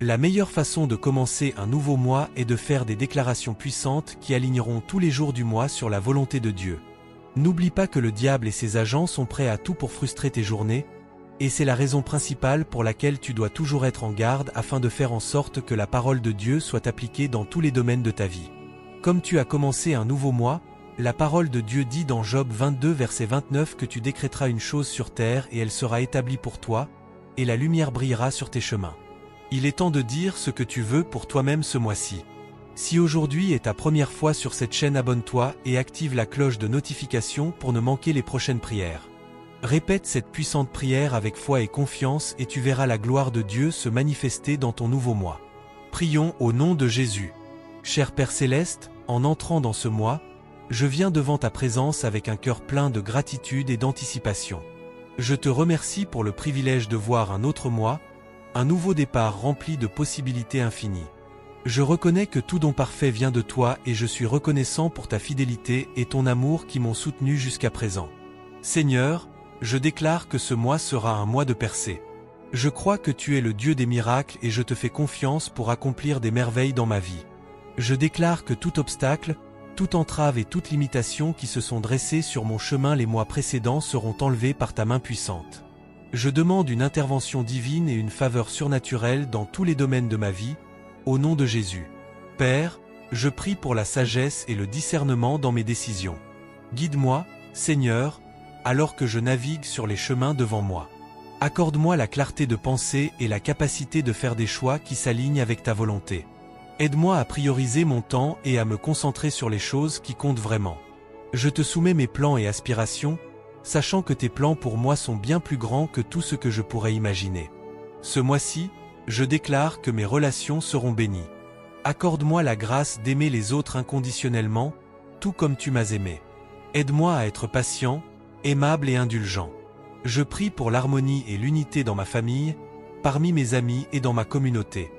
La meilleure façon de commencer un nouveau mois est de faire des déclarations puissantes qui aligneront tous les jours du mois sur la volonté de Dieu. N'oublie pas que le diable et ses agents sont prêts à tout pour frustrer tes journées, et c'est la raison principale pour laquelle tu dois toujours être en garde afin de faire en sorte que la parole de Dieu soit appliquée dans tous les domaines de ta vie. Comme tu as commencé un nouveau mois, la parole de Dieu dit dans Job 22 verset 29 que tu décréteras une chose sur terre et elle sera établie pour toi, et la lumière brillera sur tes chemins. Il est temps de dire ce que tu veux pour toi-même ce mois-ci. Si aujourd'hui est ta première fois sur cette chaîne, abonne-toi et active la cloche de notification pour ne manquer les prochaines prières. Répète cette puissante prière avec foi et confiance et tu verras la gloire de Dieu se manifester dans ton nouveau mois. Prions au nom de Jésus. Cher Père Céleste, en entrant dans ce mois, je viens devant ta présence avec un cœur plein de gratitude et d'anticipation. Je te remercie pour le privilège de voir un autre mois, un nouveau départ rempli de possibilités infinies. Je reconnais que tout don parfait vient de toi et je suis reconnaissant pour ta fidélité et ton amour qui m'ont soutenu jusqu'à présent. Seigneur, je déclare que ce mois sera un mois de percée. Je crois que tu es le Dieu des miracles et je te fais confiance pour accomplir des merveilles dans ma vie. Je déclare que tout obstacle, toute entrave et toute limitation qui se sont dressées sur mon chemin les mois précédents seront enlevées par ta main puissante. Je demande une intervention divine et une faveur surnaturelle dans tous les domaines de ma vie, au nom de Jésus. Père, je prie pour la sagesse et le discernement dans mes décisions. Guide-moi, Seigneur, alors que je navigue sur les chemins devant moi. Accorde-moi la clarté de pensée et la capacité de faire des choix qui s'alignent avec ta volonté. Aide-moi à prioriser mon temps et à me concentrer sur les choses qui comptent vraiment. Je te soumets mes plans et aspirations, sachant que tes plans pour moi sont bien plus grands que tout ce que je pourrais imaginer. Ce mois-ci, je déclare que mes relations seront bénies. Accorde-moi la grâce d'aimer les autres inconditionnellement, tout comme tu m'as aimé. Aide-moi à être patient, aimable et indulgent. Je prie pour l'harmonie et l'unité dans ma famille, parmi mes amis et dans ma communauté.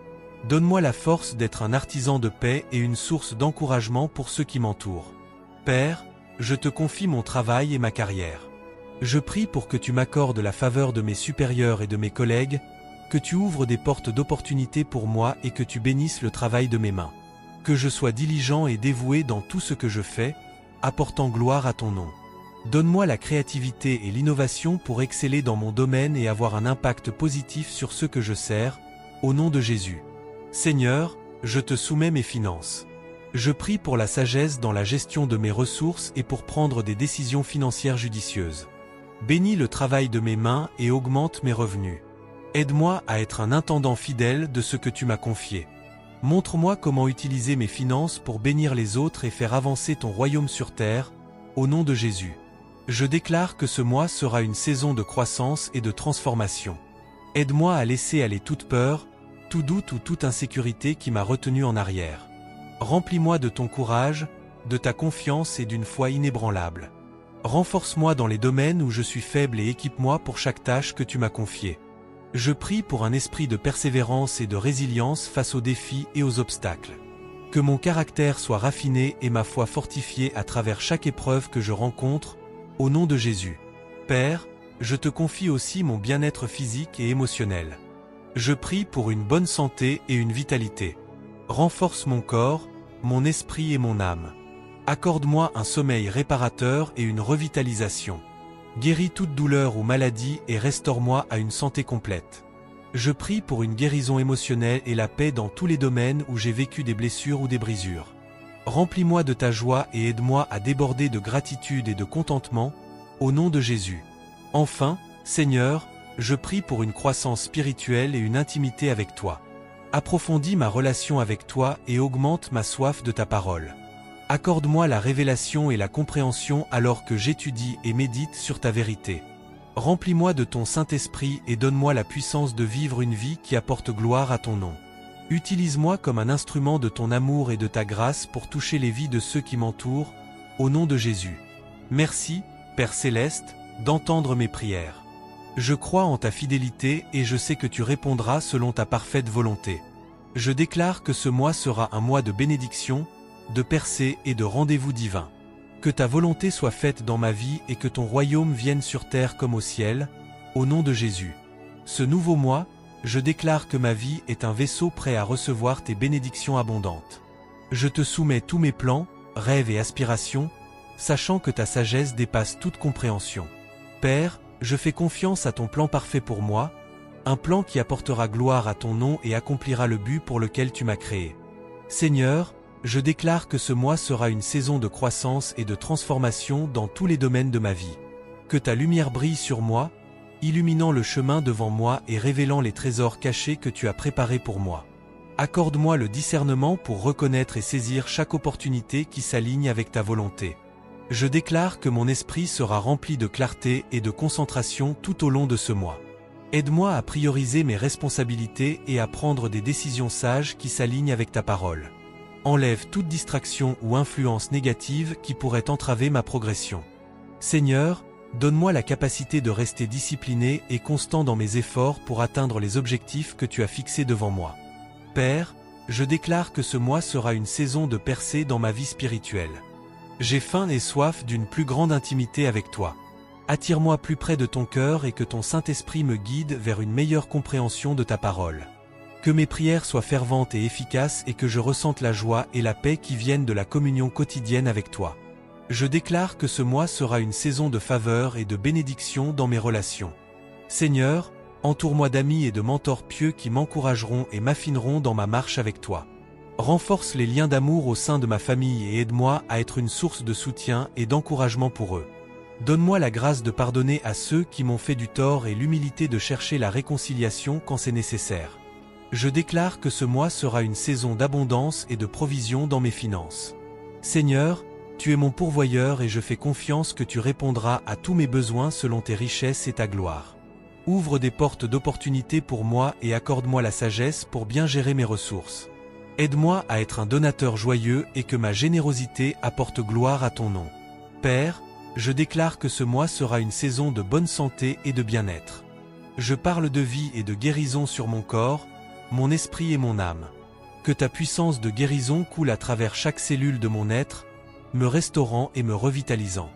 Donne-moi la force d'être un artisan de paix et une source d'encouragement pour ceux qui m'entourent. Père, je te confie mon travail et ma carrière. Je prie pour que tu m'accordes la faveur de mes supérieurs et de mes collègues, que tu ouvres des portes d'opportunité pour moi et que tu bénisses le travail de mes mains. Que je sois diligent et dévoué dans tout ce que je fais, apportant gloire à ton nom. Donne-moi la créativité et l'innovation pour exceller dans mon domaine et avoir un impact positif sur ceux que je sers, au nom de Jésus. Seigneur, je te soumets mes finances. Je prie pour la sagesse dans la gestion de mes ressources et pour prendre des décisions financières judicieuses. Bénis le travail de mes mains et augmente mes revenus. Aide-moi à être un intendant fidèle de ce que tu m'as confié. Montre-moi comment utiliser mes finances pour bénir les autres et faire avancer ton royaume sur terre, au nom de Jésus. Je déclare que ce mois sera une saison de croissance et de transformation. Aide-moi à laisser aller toute peur, tout doute ou toute insécurité qui m'a retenu en arrière. Remplis-moi de ton courage, de ta confiance et d'une foi inébranlable. Renforce-moi dans les domaines où je suis faible et équipe-moi pour chaque tâche que tu m'as confiée. Je prie pour un esprit de persévérance et de résilience face aux défis et aux obstacles. Que mon caractère soit raffiné et ma foi fortifiée à travers chaque épreuve que je rencontre, au nom de Jésus. Père, je te confie aussi mon bien-être physique et émotionnel. Je prie pour une bonne santé et une vitalité. Renforce mon corps, mon esprit et mon âme. Accorde-moi un sommeil réparateur et une revitalisation. Guéris toute douleur ou maladie et restaure-moi à une santé complète. Je prie pour une guérison émotionnelle et la paix dans tous les domaines où j'ai vécu des blessures ou des brisures. Remplis-moi de ta joie et aide-moi à déborder de gratitude et de contentement, au nom de Jésus. Enfin, Seigneur, je prie pour une croissance spirituelle et une intimité avec toi. Approfondis ma relation avec toi et augmente ma soif de ta parole. Accorde-moi la révélation et la compréhension alors que j'étudie et médite sur ta vérité. Remplis-moi de ton Saint-Esprit et donne-moi la puissance de vivre une vie qui apporte gloire à ton nom. Utilise-moi comme un instrument de ton amour et de ta grâce pour toucher les vies de ceux qui m'entourent, au nom de Jésus. Merci, Père Céleste, d'entendre mes prières. Je crois en ta fidélité et je sais que tu répondras selon ta parfaite volonté. Je déclare que ce mois sera un mois de bénédiction, de percée et de rendez-vous divin. Que ta volonté soit faite dans ma vie et que ton royaume vienne sur terre comme au ciel, au nom de Jésus. Ce nouveau mois, je déclare que ma vie est un vaisseau prêt à recevoir tes bénédictions abondantes. Je te soumets tous mes plans, rêves et aspirations, sachant que ta sagesse dépasse toute compréhension. Père, je fais confiance à ton plan parfait pour moi, un plan qui apportera gloire à ton nom et accomplira le but pour lequel tu m'as créé. Seigneur, je déclare que ce mois sera une saison de croissance et de transformation dans tous les domaines de ma vie. Que ta lumière brille sur moi, illuminant le chemin devant moi et révélant les trésors cachés que tu as préparés pour moi. Accorde-moi le discernement pour reconnaître et saisir chaque opportunité qui s'aligne avec ta volonté. Je déclare que mon esprit sera rempli de clarté et de concentration tout au long de ce mois. Aide-moi à prioriser mes responsabilités et à prendre des décisions sages qui s'alignent avec ta parole. Enlève toute distraction ou influence négative qui pourrait entraver ma progression. Seigneur, donne-moi la capacité de rester discipliné et constant dans mes efforts pour atteindre les objectifs que tu as fixés devant moi. Père, je déclare que ce mois sera une saison de percée dans ma vie spirituelle. J'ai faim et soif d'une plus grande intimité avec toi. Attire-moi plus près de ton cœur et que ton Saint-Esprit me guide vers une meilleure compréhension de ta parole. Que mes prières soient ferventes et efficaces et que je ressente la joie et la paix qui viennent de la communion quotidienne avec toi. Je déclare que ce mois sera une saison de faveur et de bénédiction dans mes relations. Seigneur, entoure-moi d'amis et de mentors pieux qui m'encourageront et m'affineront dans ma marche avec toi. Renforce les liens d'amour au sein de ma famille et aide-moi à être une source de soutien et d'encouragement pour eux. Donne-moi la grâce de pardonner à ceux qui m'ont fait du tort et l'humilité de chercher la réconciliation quand c'est nécessaire. Je déclare que ce mois sera une saison d'abondance et de provision dans mes finances. Seigneur, tu es mon pourvoyeur et je fais confiance que tu répondras à tous mes besoins selon tes richesses et ta gloire. Ouvre des portes d'opportunité pour moi et accorde-moi la sagesse pour bien gérer mes ressources. Aide-moi à être un donateur joyeux et que ma générosité apporte gloire à ton nom. Père, je déclare que ce mois sera une saison de bonne santé et de bien-être. Je parle de vie et de guérison sur mon corps, mon esprit et mon âme. Que ta puissance de guérison coule à travers chaque cellule de mon être, me restaurant et me revitalisant.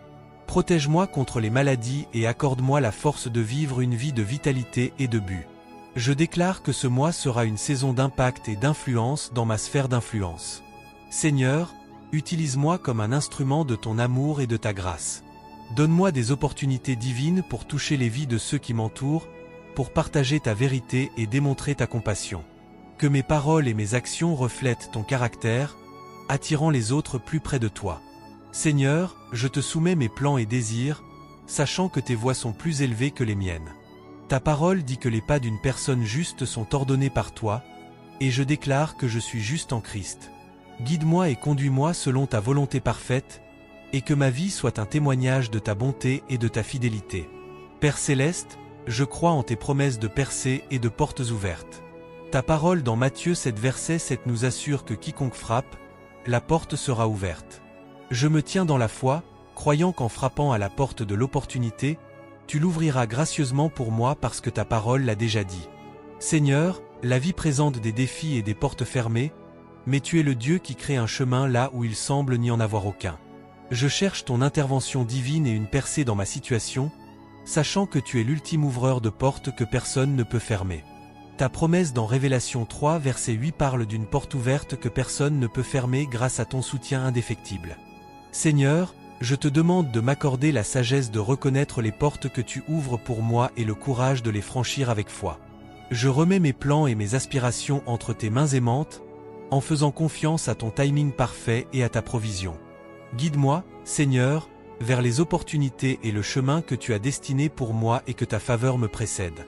Protège-moi contre les maladies et accorde-moi la force de vivre une vie de vitalité et de but. Je déclare que ce mois sera une saison d'impact et d'influence dans ma sphère d'influence. Seigneur, utilise-moi comme un instrument de ton amour et de ta grâce. Donne-moi des opportunités divines pour toucher les vies de ceux qui m'entourent, pour partager ta vérité et démontrer ta compassion. Que mes paroles et mes actions reflètent ton caractère, attirant les autres plus près de toi. Seigneur, je te soumets mes plans et désirs, sachant que tes voies sont plus élevées que les miennes. Ta parole dit que les pas d'une personne juste sont ordonnés par toi, et je déclare que je suis juste en Christ. Guide-moi et conduis-moi selon ta volonté parfaite, et que ma vie soit un témoignage de ta bonté et de ta fidélité. Père céleste, je crois en tes promesses de percée et de portes ouvertes. Ta parole dans Matthieu 7 verset 7 nous assure que quiconque frappe, la porte sera ouverte. Je me tiens dans la foi, croyant qu'en frappant à la porte de l'opportunité, tu l'ouvriras gracieusement pour moi parce que ta parole l'a déjà dit. Seigneur, la vie présente des défis et des portes fermées, mais tu es le Dieu qui crée un chemin là où il semble n'y en avoir aucun. Je cherche ton intervention divine et une percée dans ma situation, sachant que tu es l'ultime ouvreur de portes que personne ne peut fermer. Ta promesse dans Révélation 3 verset 8 parle d'une porte ouverte que personne ne peut fermer grâce à ton soutien indéfectible. Seigneur, je te demande de m'accorder la sagesse de reconnaître les portes que tu ouvres pour moi et le courage de les franchir avec foi. Je remets mes plans et mes aspirations entre tes mains aimantes, en faisant confiance à ton timing parfait et à ta provision. Guide-moi, Seigneur, vers les opportunités et le chemin que tu as destiné pour moi et que ta faveur me précède.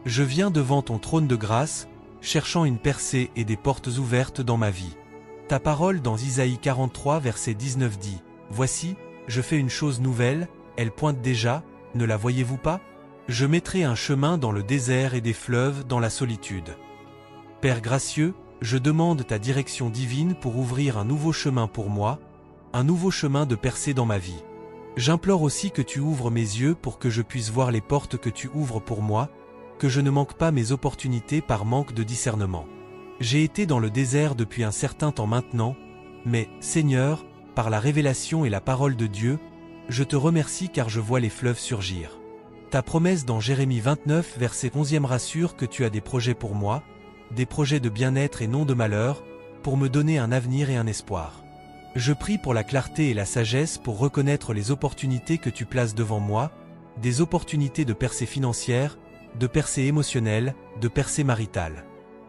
Je viens devant ton trône de grâce, cherchant une percée et des portes ouvertes dans ma vie. Ta parole dans Isaïe 43 verset 19 dit « Voici, je fais une chose nouvelle, elle pointe déjà, ne la voyez-vous pas ? Je mettrai un chemin dans le désert et des fleuves dans la solitude. » Père gracieux, je demande ta direction divine pour ouvrir un nouveau chemin pour moi, un nouveau chemin de percée dans ma vie. J'implore aussi que tu ouvres mes yeux pour que je puisse voir les portes que tu ouvres pour moi, que je ne manque pas mes opportunités par manque de discernement. J'ai été dans le désert depuis un certain temps maintenant, mais, Seigneur, par la révélation et la parole de Dieu, je te remercie car je vois les fleuves surgir. Ta promesse dans Jérémie 29 verset 11 rassure que tu as des projets pour moi, des projets de bien-être et non de malheur, pour me donner un avenir et un espoir. Je prie pour la clarté et la sagesse pour reconnaître les opportunités que tu places devant moi, des opportunités de percée financière, de percée émotionnelle, de percée maritale.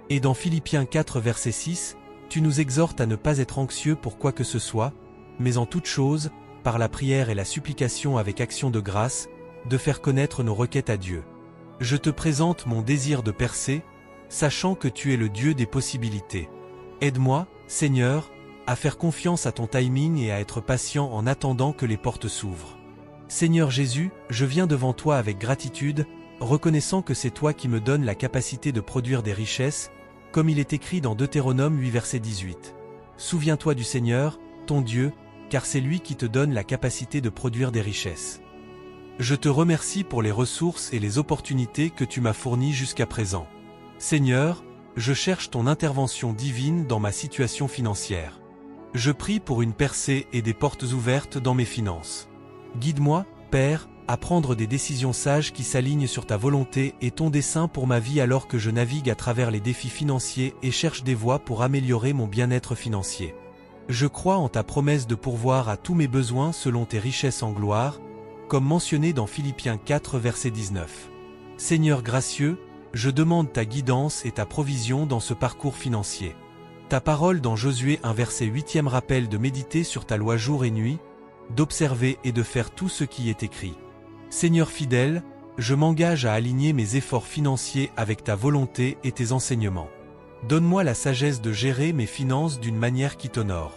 Et dans Philippiens 4 verset 6, tu nous exhortes à ne pas être anxieux pour quoi que ce soit, mais en toute chose, par la prière et la supplication avec action de grâce, de faire connaître nos requêtes à Dieu. Je te présente mon désir de percer, sachant que tu es le Dieu des possibilités. Aide-moi, Seigneur, à faire confiance à ton timing et à être patient en attendant que les portes s'ouvrent. Seigneur Jésus, je viens devant toi avec gratitude, reconnaissant que c'est toi qui me donnes la capacité de produire des richesses, comme il est écrit dans Deutéronome 8 verset 18. Souviens-toi du Seigneur, ton Dieu, car c'est lui qui te donne la capacité de produire des richesses. Je te remercie pour les ressources et les opportunités que tu m'as fournies jusqu'à présent. Seigneur, je cherche ton intervention divine dans ma situation financière. Je prie pour une percée et des portes ouvertes dans mes finances. Guide-moi, Père, à prendre des décisions sages qui s'alignent sur ta volonté et ton dessein pour ma vie alors que je navigue à travers les défis financiers et cherche des voies pour améliorer mon bien-être financier. Je crois en ta promesse de pourvoir à tous mes besoins selon tes richesses en gloire, comme mentionné dans Philippiens 4 verset 19. Seigneur gracieux, je demande ta guidance et ta provision dans ce parcours financier. Ta parole dans Josué 1 verset 8 rappelle de méditer sur ta loi jour et nuit, d'observer et de faire tout ce qui est écrit. Seigneur fidèle, je m'engage à aligner mes efforts financiers avec ta volonté et tes enseignements. Donne-moi la sagesse de gérer mes finances d'une manière qui t'honore.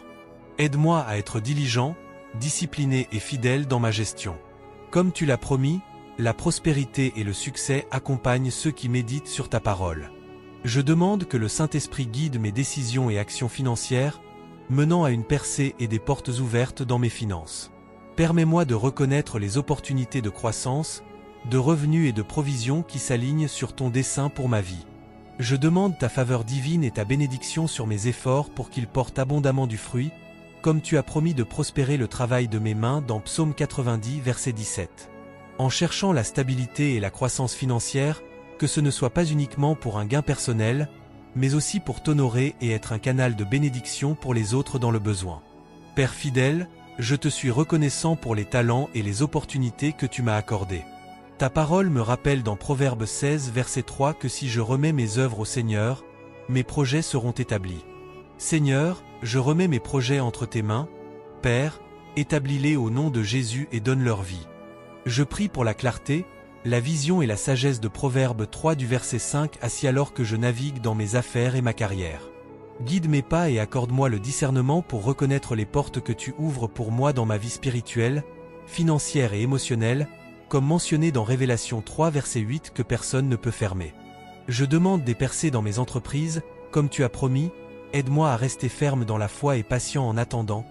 Aide-moi à être diligent, discipliné et fidèle dans ma gestion. Comme tu l'as promis, la prospérité et le succès accompagnent ceux qui méditent sur ta parole. Je demande que le Saint-Esprit guide mes décisions et actions financières, menant à une percée et des portes ouvertes dans mes finances. Permets-moi de reconnaître les opportunités de croissance, de revenus et de provisions qui s'alignent sur ton dessein pour ma vie. Je demande ta faveur divine et ta bénédiction sur mes efforts pour qu'ils portent abondamment du fruit, comme tu as promis de prospérer le travail de mes mains dans Psaume 90 verset 17. En cherchant la stabilité et la croissance financière, que ce ne soit pas uniquement pour un gain personnel, mais aussi pour t'honorer et être un canal de bénédiction pour les autres dans le besoin. Père fidèle, je te suis reconnaissant pour les talents et les opportunités que tu m'as accordés. Ta parole me rappelle dans Proverbe 16 verset 3 que si je remets mes œuvres au Seigneur, mes projets seront établis. Seigneur, je remets mes projets entre tes mains, Père, établis-les au nom de Jésus et donne leur vie. Je prie pour la clarté, la vision et la sagesse de Proverbe 3 du verset 5 assis alors que je navigue dans mes affaires et ma carrière. Guide mes pas et accorde-moi le discernement pour reconnaître les portes que tu ouvres pour moi dans ma vie spirituelle, financière et émotionnelle, comme mentionné dans Révélation 3 verset 8 que personne ne peut fermer. Je demande des percées dans mes entreprises, comme tu as promis, aide-moi à rester ferme dans la foi et patient en attendant,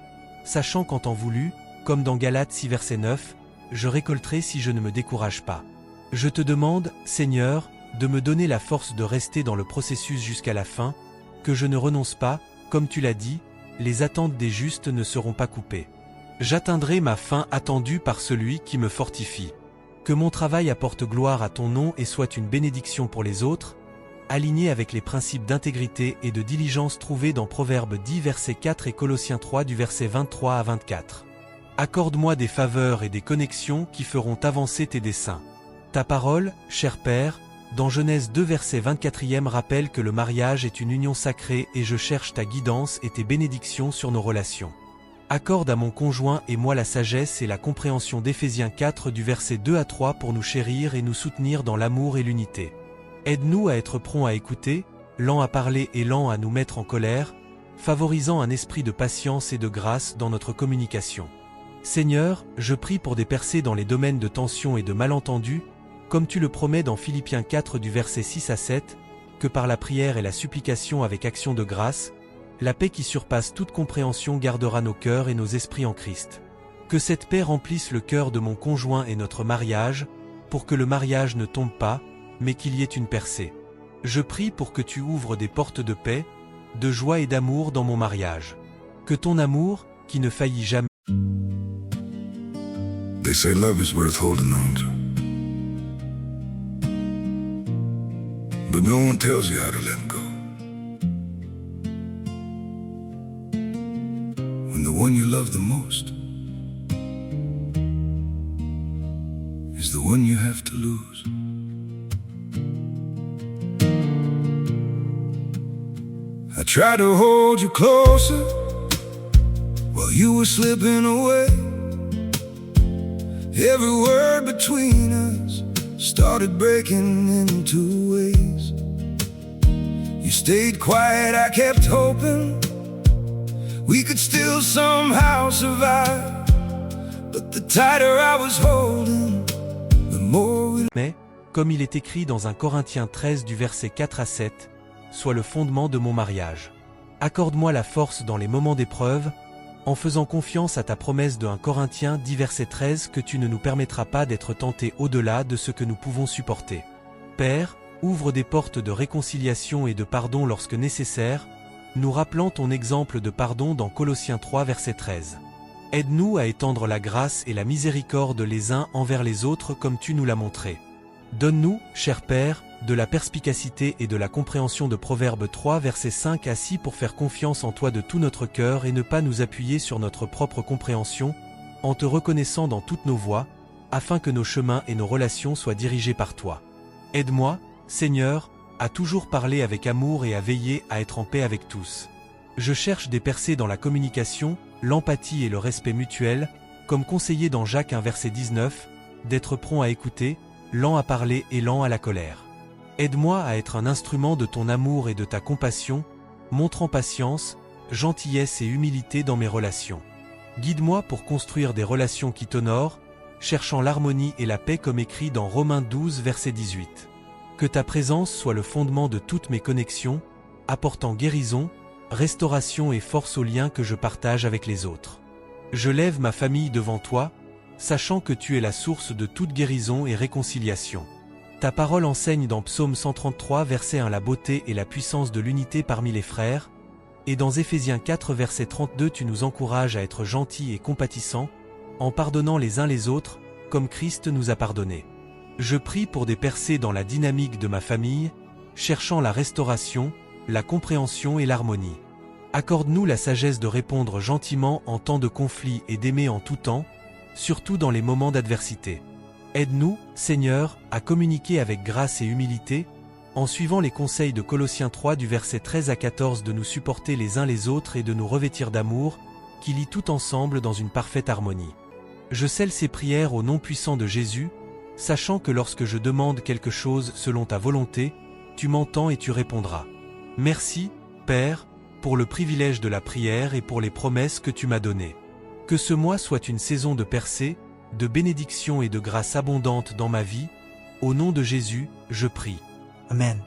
sachant qu'en temps voulu, comme dans Galates 6 verset 9, je récolterai si je ne me décourage pas. Je te demande, Seigneur, de me donner la force de rester dans le processus jusqu'à la fin, que je ne renonce pas, comme tu l'as dit, les attentes des justes ne seront pas coupées. J'atteindrai ma fin attendue par celui qui me fortifie. Que mon travail apporte gloire à ton nom et soit une bénédiction pour les autres, aligné avec les principes d'intégrité et de diligence trouvés dans Proverbes 10 verset 4 et Colossiens 3 du verset 23 à 24. Accorde-moi des faveurs et des connexions qui feront avancer tes desseins. Ta parole, cher Père, dans Genèse 2 verset 24 rappelle que le mariage est une union sacrée et je cherche ta guidance et tes bénédictions sur nos relations. Accorde à mon conjoint et moi la sagesse et la compréhension d'Éphésiens 4 du verset 2 à 3 pour nous chérir et nous soutenir dans l'amour et l'unité. Aide-nous à être prompts à écouter, lents à parler et lents à nous mettre en colère, favorisant un esprit de patience et de grâce dans notre communication. Seigneur, je prie pour des percées dans les domaines de tension et de malentendus, comme tu le promets dans Philippiens 4 du verset 6 à 7, que par la prière et la supplication avec action de grâce, la paix qui surpasse toute compréhension gardera nos cœurs et nos esprits en Christ. Que cette paix remplisse le cœur de mon conjoint et notre mariage, pour que le mariage ne tombe pas, mais qu'il y ait une percée. Je prie pour que tu ouvres des portes de paix, de joie et d'amour dans mon mariage. Que ton amour, qui ne faillit jamais. They say love is worth holding on to. but no one tells you how to let go. When the one you love the most is the one you have to lose. I tried to hold you closer while you were slipping away. Every word between us started breaking into ways. You stayed quiet, I kept hoping we could still somehow survive. But the tighter I was holding, the more we... Mais, comme il est écrit dans 1 Corinthiens 13 du verset 4 à 7, sois le fondement de mon mariage. Accorde-moi la force dans les moments d'épreuve, en faisant confiance à ta promesse de 1 Corinthiens 10 verset 13 que tu ne nous permettras pas d'être tentés au-delà de ce que nous pouvons supporter. Père, ouvre des portes de réconciliation et de pardon lorsque nécessaire, nous rappelant ton exemple de pardon dans Colossiens 3 verset 13. Aide-nous à étendre la grâce et la miséricorde les uns envers les autres comme tu nous l'as montré. Donne-nous, cher Père, de la perspicacité et de la compréhension de Proverbes 3 versets 5 à 6 pour faire confiance en toi de tout notre cœur et ne pas nous appuyer sur notre propre compréhension, en te reconnaissant dans toutes nos voies, afin que nos chemins et nos relations soient dirigés par toi. Aide-moi, Seigneur, à toujours parler avec amour et à veiller à être en paix avec tous. Je cherche des percées dans la communication, l'empathie et le respect mutuel, comme conseillé dans Jacques 1 verset 19, d'être prompt à écouter, lent à parler et lent à la colère. Aide-moi à être un instrument de ton amour et de ta compassion, montrant patience, gentillesse et humilité dans mes relations. Guide-moi pour construire des relations qui t'honorent, cherchant l'harmonie et la paix comme écrit dans Romains 12 verset 18. Que ta présence soit le fondement de toutes mes connexions, apportant guérison, restauration et force aux liens que je partage avec les autres. Je lève ma famille devant toi, sachant que tu es la source de toute guérison et réconciliation. Ta parole enseigne dans Psaume 133 verset 1 la beauté et la puissance de l'unité parmi les frères, et dans Éphésiens 4 verset 32 tu nous encourages à être gentils et compatissants, en pardonnant les uns les autres, comme Christ nous a pardonnés. Je prie pour des percées dans la dynamique de ma famille, cherchant la restauration, la compréhension et l'harmonie. Accorde-nous la sagesse de répondre gentiment en temps de conflit et d'aimer en tout temps, surtout dans les moments d'adversité. Aide-nous, Seigneur, à communiquer avec grâce et humilité, en suivant les conseils de Colossiens 3 du verset 13 à 14 de nous supporter les uns les autres et de nous revêtir d'amour, qui lie tout ensemble dans une parfaite harmonie. Je scelle ces prières au nom puissant de Jésus, sachant que lorsque je demande quelque chose selon ta volonté, tu m'entends et tu répondras. Merci, Père, pour le privilège de la prière et pour les promesses que tu m'as données. Que ce mois soit une saison de percée, de bénédiction et de grâce abondante dans ma vie. Au nom de Jésus, je prie. Amen.